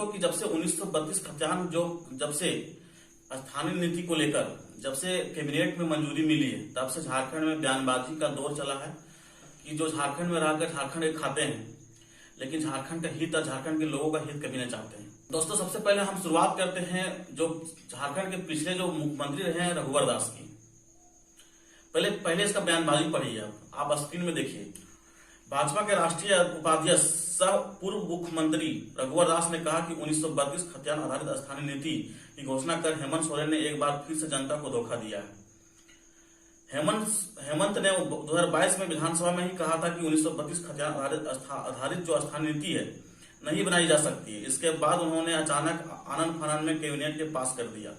कि जब से 1932 खतियान जब से स्थानीय नीति को लेकर जब से कैबिनेट में मंजूरी मिली है तब से झारखंड में बयानबाजी का दौर चला है कि जो झारखंड में रहकर झारखंड एक खाते हैं, लेकिन झारखंड का हित और झारखंड के लोगों का हित कभी नहीं चाहते हैं। दोस्तों, सबसे पहले हम शुरुआत करते हैं जो झारखंड के पिछले जो मुख्यमंत्री रहे हैं रघुवर दास की। पहले इसका बयानबाजी पढ़िए, आप स्क्रीन में देखिए। भाजपा के राष्ट्रीय उपाध्यक्ष सह पूर्व मुख्यमंत्री रघुवर दास ने कहा कि 1932 खतियान आधारित स्थानीय नीति की घोषणा कर हेमंत सोरेन ने एक बार फिर से जनता को धोखा दिया है। हेमंत ने 2022 में विधानसभा में ही कहा था कि 1932 खतियान आधारित जो स्थानीय नीति है नहीं बनाई जा सकती है। इसके बाद उन्होंने अचानक आनन फानन में कैबिनेट के पास कर दिया।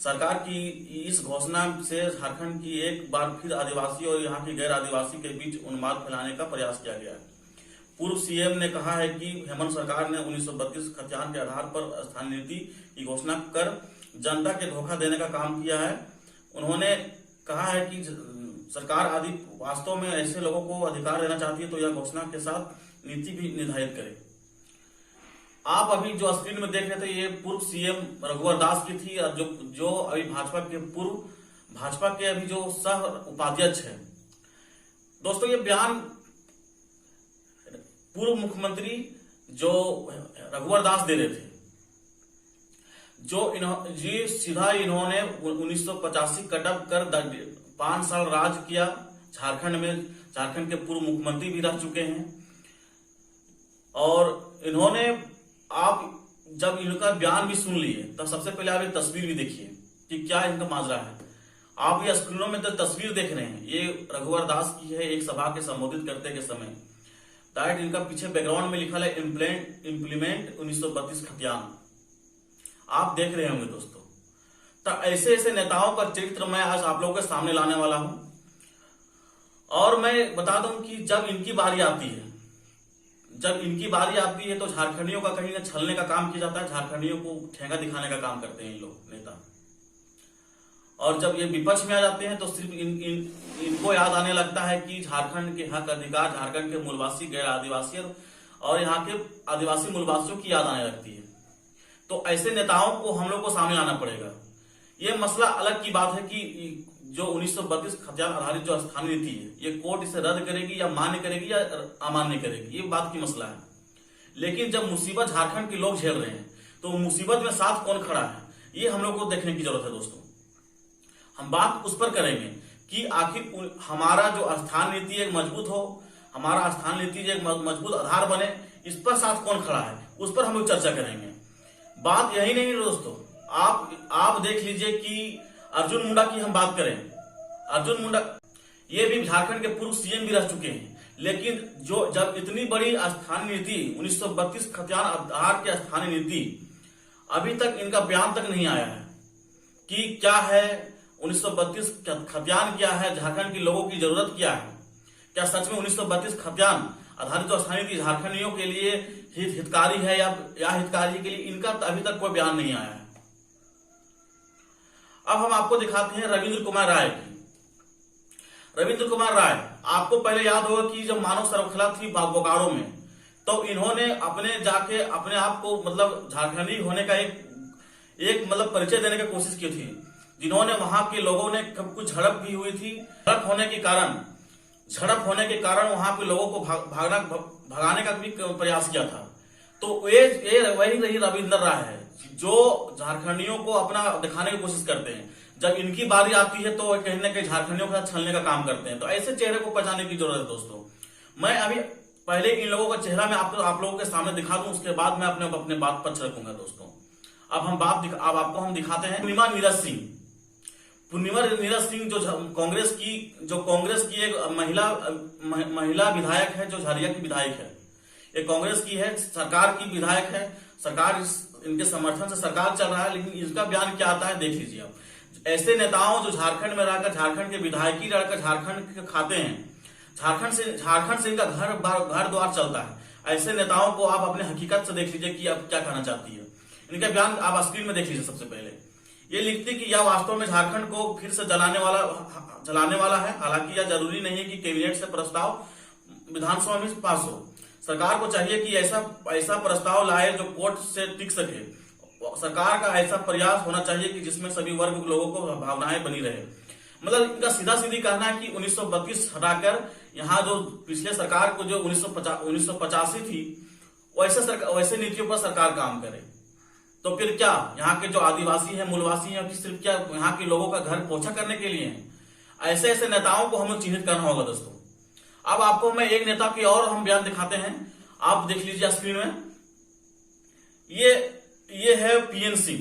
सरकार की इस घोषणा से झारखंड की एक बार फिर आदिवासी और यहाँ की गैर आदिवासी के बीच उन्माद फैलाने का प्रयास किया गया है। पूर्व सीएम ने कहा है कि हेमंत सरकार ने 1932 खतियान के आधार पर स्थानीय नीति की घोषणा कर जनता के धोखा देने का काम किया है। उन्होंने कहा है कि सरकार आदि वास्तव में ऐसे लोगों को अधिकार देना चाहती है तो यह घोषणा के साथ नीति भी निर्धारित करे। आप अभी जो स्क्रीन में देख रहे थे ये पूर्व सीएम रघुवर दास की थी और जो अभी भाजपा के अभी जो सह उपाध्यक्ष है। दोस्तों, ये बयान पूर्व मुख्यमंत्री जो रघुवर दास दे रहे थे, जो सीधा इन्होंने 1985 कटअप कर 5 साल राज किया झारखंड में। झारखंड के पूर्व मुख्यमंत्री भी रह चुके हैं और इन्होंने, आप जब इनका बयान भी सुन लिए तब सबसे पहले आप एक तस्वीर भी देखिए कि क्या इनका माजरा है। आप ये स्क्रीनों में तो तस्वीर देख रहे हैं, ये रघुवर दास की है एक सभा के संबोधित करते के समय। डायरेक्ट इनका पीछे बैकग्राउंड में लिखा है इम्प्लीमेंट 1932 खतियान। आप देख रहे होंगे दोस्तों। तो ऐसे नेताओं का चरित्र मैं आज आप लोगों के सामने लाने वाला हूं। और मैं बता दूं कि जब इनकी बारी आती है तो झारखंडियों का कहीं ना छलने का काम किया जाता है, झारखंडियों को ठेंगा दिखाने का काम करते हैं इन लोग नेता। और जब ये विपक्ष में आ जाते हैं तो सिर्फ इनको याद आने लगता है कि झारखंड के हक अधिकार, झारखंड के मूलवासी, गैर आदिवासी और यहाँ के आदिवासी मूलवासियों की याद आने लगती है। तो ऐसे नेताओं को हम लोग को सामने लाना पड़ेगा। ये मसला अलग की बात है कि जो 1932 खतियान आधारित जो स्थानीय नीति है, ये कोर्ट इसे रद्द करेगी या मान्य करेगी या अमान्य करेगी, ये बात की मसला है। लेकिन जब मुसीबत झारखंड के लोग झेल रहे हैं तो मुसीबत में साथ कौन खड़ा है, ये हम लोग को देखने की जरूरत है। दोस्तों, हम बात उस पर करेंगे कि आखिर हमारा जो स्थानीय नीति एक मजबूत हो, हमारा स्थानीय नीति एक मजबूत आधार बने, इस पर साथ कौन खड़ा है, उस पर हम लोग चर्चा करेंगे। बात यही नहीं है दोस्तों, आप देख लीजिए कि अर्जुन मुंडा की हम बात करें, अर्जुन मुंडा ये भी झारखंड के पूर्व सीएम भी रह चुके हैं। लेकिन जब इतनी बड़ी स्थानीय नीति 1932 खतियान आधार की स्थानीय नीति, अभी तक इनका बयान तक नहीं आया है कि क्या है 1932 खतियान, क्या है झारखंड के लोगों की जरूरत, क्या है, क्या सच में 1932 खतियान आधारित जो स्थानीय नीति झारखंडियों के लिए हितकारी है या हितकारी के लिए, इनका अभी तक कोई बयान नहीं आया है। अब हम आपको दिखाते हैं रविंद्र कुमार राय की। रविंद्र कुमार राय, आपको पहले याद होगा कि जब मानव श्रृंखला थी बोकारो में, तो इन्होंने अपने आप को मतलब झारखंडी होने का एक मतलब परिचय देने की कोशिश की थी, जिन्होंने वहां के लोगों ने कुछ झड़प भी हुई थी। झड़प होने के कारण वहां के लोगों को भगाने का भी प्रयास किया था। तो वही रविंद्र राय है जो झारखंडियों को अपना दिखाने की कोशिश करते हैं। जब इनकी बारी आती है तो कहीं ना कहीं झारखंडियों के साथ छलने का काम करते हैं। तो ऐसे चेहरे को पहचानने की जरूरत है दोस्तों। मैं अभी पहले इन लोगों का चेहरा मैं आप लोगों के सामने दिखा दूं, उसके बाद मैं अपने बात पर छिड़कूंगा दोस्तों। अब आपको हम दिखाते हैं पूर्णिमा नीरज सिंह जो कांग्रेस की एक महिला विधायक है, जो झरिया की विधायक है। ये कांग्रेस की है, सरकार की विधायक है, सरकार इनके समर्थन से सरकार चल रहा है। लेकिन इसका बयान क्या आता है देख लीजिए आप। ऐसे नेताओं जो झारखंड में रहकर, झारखंड के विधायकी रहकर झारखंड के खाते हैं, झारखंड से इनका घर द्वार चलता है। ऐसे नेताओं को आप अपने हकीकत से देख लीजिए कि आप क्या कहना चाहती है। इनका बयान आप स्क्रीन में देख लीजिए। सबसे पहले ये लिखती कि यह वास्तव में झारखंड को फिर से जलाने वाला है। हालांकि यह जरूरी नहीं है कि कैबिनेट से प्रस्ताव विधानसभा में पास हो। सरकार को चाहिए कि ऐसा ऐसा प्रस्ताव लाए जो कोर्ट से टिक सके। सरकार का ऐसा प्रयास होना चाहिए कि जिसमें सभी वर्ग के लोगों को भावनाएं बनी रहे। मतलब इनका सीधा सीधी कहना है कि 1932 हटाकर यहाँ जो पिछले सरकार को जो 1985 थी वैसे नीतियों पर सरकार काम करे। तो फिर क्या यहाँ के जो आदिवासी हैं, मूलवासी हैं, सिर्फ क्या यहाँ के लोगों का घर पोछा करने के लिए है? ऐसे ऐसे नेताओं को हमें चिन्हित करना होगा दोस्तों। अब आपको मैं एक नेता की और हम बयान दिखाते हैं, आप देख लीजिए स्क्रीन में। ये है पीएन सिंह,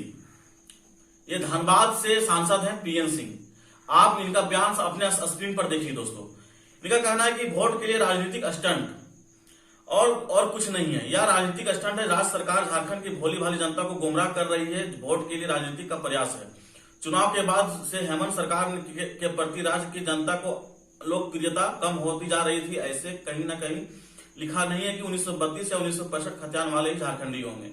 ये धनबाद से सांसद हैं पीएन सिंह। आप इनका बयान अपने स्क्रीन पर देखिए दोस्तों। इनका कहना है कि वोट के लिए राजनीतिक स्टंट और कुछ नहीं है। यह राजनीतिक स्टंट है। राज्य सरकार झारखंड की भोली भाली जनता को गुमराह कर रही है। वोट के लिए राजनीतिक का प्रयास है। चुनाव के बाद से हेमंत सरकार के प्रति राज्य की जनता को लोकप्रियता कम होती जा रही थी। ऐसे कहीं ना कहीं लिखा नहीं है कि 1932 या 1965 खतियान वाले ही झारखंडी होंगे।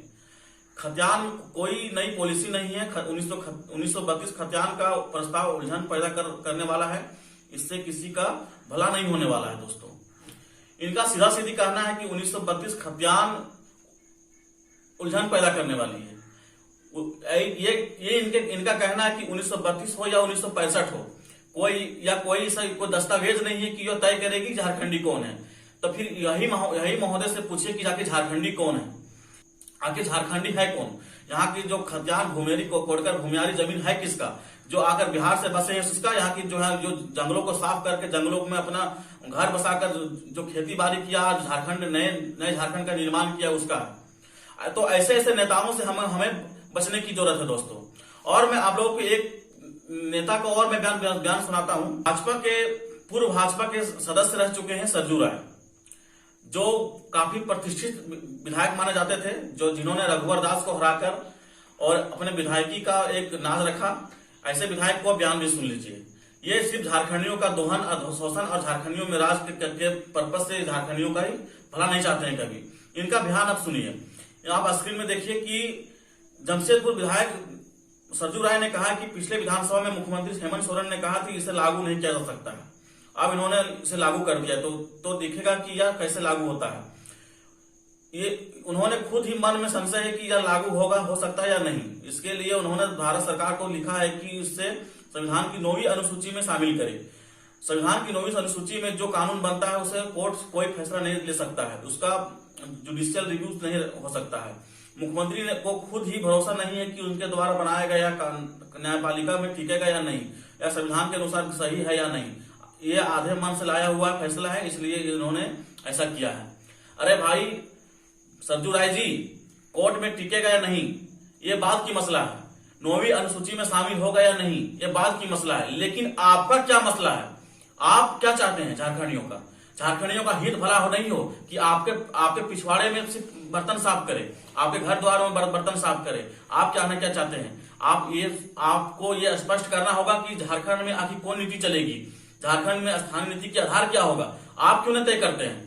खतियान कोई नई पॉलिसी नहीं है। 1932 खतियान का प्रस्ताव उलझन पैदा करने वाला है। इससे किसी का भला नहीं होने वाला है दोस्तों। इनका सीधा सीधी कहना है कि 1932 खतियान उलझन पैदा करने वाली है। ये इनका कहना है कि 1932 हो या 1965 हो, कोई दस्तावेज नहीं है कि यह तय करेगी झारखंडी कौन है। तो फिर यही महोदय से पूछिए कि जाके झारखंडी कौन है, आखिर झारखंडी है कौन? यहाँ की जो खतियान भूमियारी को कोड़कर भूमियारी जमीन है किसका? जो आकर बिहार से बसे हैं उसका? यहाँ की जो है जो जंगलों को साफ करके जंगलों में अपना घर बसाकर जो खेती बाड़ी किया, झारखंड नए झारखंड का निर्माण किया, उसका? तो ऐसे ऐसे नेताओं से हमें बचने की जरूरत है दोस्तों। और मैं आप लोगों को एक नेता को और मैं बयान सुनाता हूं। पूर्व भाजपा के सदस्य रह चुके हैं सरजू राय, जो काफी प्रतिष्ठित विधायक माने जाते थे, जिन्होंने रघुवर दास को हराकर और अपने विधायकी का एक नाज रखा। ऐसे विधायक को बयान भी सुन लीजिए। ये सिर्फ झारखंडियों का दोहन, शोषण और झारखंडियों में राज के पर्पज से झारखंडियों का ही भला नहीं चाहते हैं कभी। इनका बयान आप सुनिए। आप स्क्रीन में देखिए कि जमशेदपुर विधायक सरजू राय ने कहा कि पिछले विधानसभा में मुख्यमंत्री हेमंत सोरेन ने कहा कि इसे लागू नहीं किया जा सकता है। अब इन्होंने इसे लागू कर दिया तो दिखेगा कि यह कैसे लागू होता है। ये उन्होंने खुद ही मन में संशय है कि यह लागू हो सकता है या नहीं। इसके लिए उन्होंने भारत सरकार को लिखा है कि इससे संविधान की 9वीं अनुसूची में शामिल करे। संविधान की 9वीं अनुसूची में जो कानून बनता है उसे कोर्ट कोई फैसला नहीं ले सकता है, उसका जुडिशियल रिव्यू नहीं हो सकता है। मुख्यमंत्री को खुद ही भरोसा नहीं है कि उनके द्वारा बनाया गया न्यायपालिका में टिकेगा या नहीं, या संविधान के अनुसार सही है या नहीं। ये आधे मन से लाया हुआ फैसला है, इसलिए इन्होंने ऐसा किया है। अरे भाई सरजू राय जी, कोर्ट में टिकेगा या नहीं ये बात की मसला है, 9वीं अनुसूची में शामिल होगा या नहीं ये बात की मसला है। लेकिन आपका क्या मसला है? आप क्या चाहते हैं झारखंडियों का हित भला हो नहीं हो कि आपके पिछवाड़े में सिर्फ बर्तन साफ करे, आपके घर द्वार में बर्तन साफ करे? आप क्या चाहते हैं? आपको ये स्पष्ट करना होगा कि झारखंड में आखिर कौन नीति चलेगी, झारखंड में स्थानीय नीति के आधार क्या होगा। आप क्यों नहीं तय करते हैं?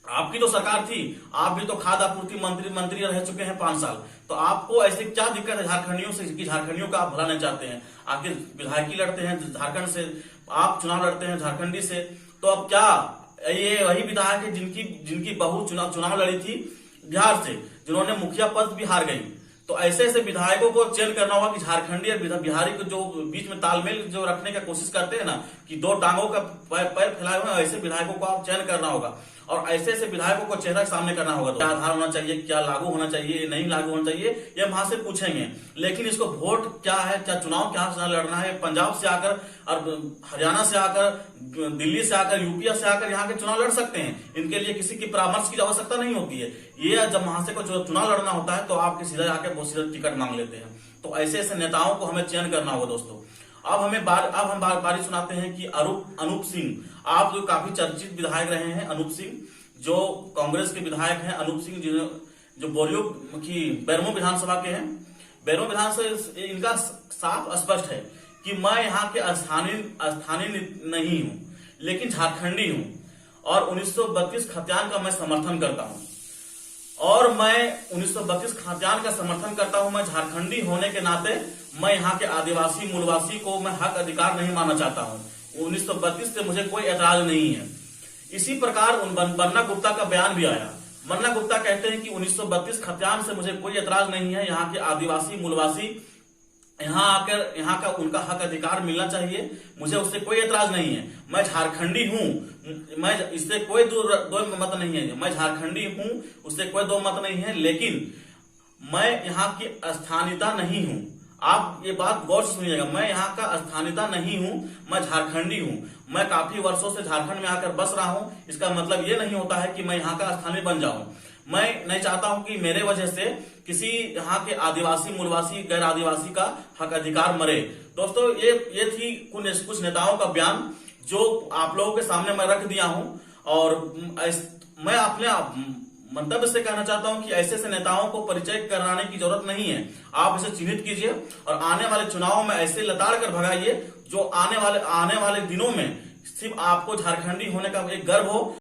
आपकी तो सरकार थी, आप भी तो खाद्य आपूर्ति मंत्री रह चुके हैं 5 साल। तो आपको ऐसे क्या दिक्कत है झारखंडियों से कि झारखंडियों का आप भला नहीं चाहते हैं? आखिर विधायकी लड़ते हैं झारखंड से, आप चुनाव लड़ते हैं झारखंडी से, तो अब क्या ये वही विधायक है जिनकी बहू चुनाव लड़ी थी बिहार से, जिन्होंने मुखिया पद भी हार गई? तो ऐसे ऐसे विधायकों को चयन करना होगा कि झारखंडी और बिहारी को जो बीच में तालमेल जो रखने का कोशिश करते हैं ना, कि 2 टांगों का पैर फैलाए हुए, ऐसे विधायकों को आप चयन करना होगा। और ऐसे ऐसे विधायकों को चेहरा सामने करना होगा। क्या आधार होना चाहिए, क्या लागू होना चाहिए, नहीं लागू होना चाहिए, ये वहां से पूछेंगे। लेकिन इसको वोट क्या है, क्या चुनाव क्या लड़ना है, पंजाब से आकर और हरियाणा से आकर, दिल्ली से आकर, यूपी से आकर यहाँ के चुनाव लड़ सकते हैं। इनके लिए किसी की परामर्श की आवश्यकता नहीं होती है। ये जब वहां से को चुनाव लड़ना होता है तो आपके सीधा जाके बहुत सीधा टिकट मांग लेते हैं। तो ऐसे ऐसे नेताओं को हमें चयन करना होगा दोस्तों। अब हम बारी सुनाते हैं कि अनूप सिंह, आप जो काफी चर्चित विधायक रहे हैं, अनूप सिंह जो कांग्रेस के विधायक हैं, अनूप सिंह जो बोरियो की बैरमो विधानसभा के हैं। बैरमो विधानसभा इनका साफ स्पष्ट है कि मैं यहाँ के स्थानीय नहीं हूं, लेकिन झारखंडी हूं और 1932 खतियान का मैं समर्थन करता हूं। और मैं 1932 खतियान का समर्थन करता हूं। मैं झारखंडी होने के नाते मैं यहाँ के आदिवासी मूलवासी को मैं हक अधिकार नहीं मानना चाहता हूं। 1932 से मुझे कोई ऐतराज नहीं है। इसी प्रकार बन्ना गुप्ता का बयान भी आया। मन्ना गुप्ता कहते हैं कि 1932 खतियान से मुझे कोई एतराज नहीं है, यहाँ के आदिवासी मूलवासी यहाँ आकर यहाँ का उनका हक अधिकार मिलना चाहिए, मुझे उससे कोई एतराज नहीं है। मैं झारखंडी हूँ, मैं इससे कोई दो मत नहीं है, मैं झारखंडी हूँ, उससे कोई दो मत नहीं है, लेकिन मैं यहाँ की स्थानीयता नहीं हूँ। आप ये बात गौर से सुनिएगा, मैं यहाँ का स्थानीयता नहीं हूँ, मैं झारखंडी हूँ। मैं काफी वर्षों से झारखंड में आकर बस रहा हूँ, इसका मतलब ये नहीं होता है कि मैं यहाँ का स्थानीय बन जाऊं। मैं नहीं चाहता हूं कि मेरे वजह से किसी यहाँ के आदिवासी मूलवासी गैर आदिवासी का हक अधिकार मरे। दोस्तों ये थी कुछ नेताओं का बयान जो आप लोगों के सामने मैं रख दिया हूं, और मैं अपने मंतव्य से कहना चाहता हूं कि ऐसे नेताओं को परिचय कराने की जरूरत नहीं है। आप इसे चिन्हित कीजिए और आने वाले चुनाव में ऐसे लताड़ कर भगाइए जो आने वाले दिनों में सिर्फ आपको झारखंडी होने का एक गर्व हो।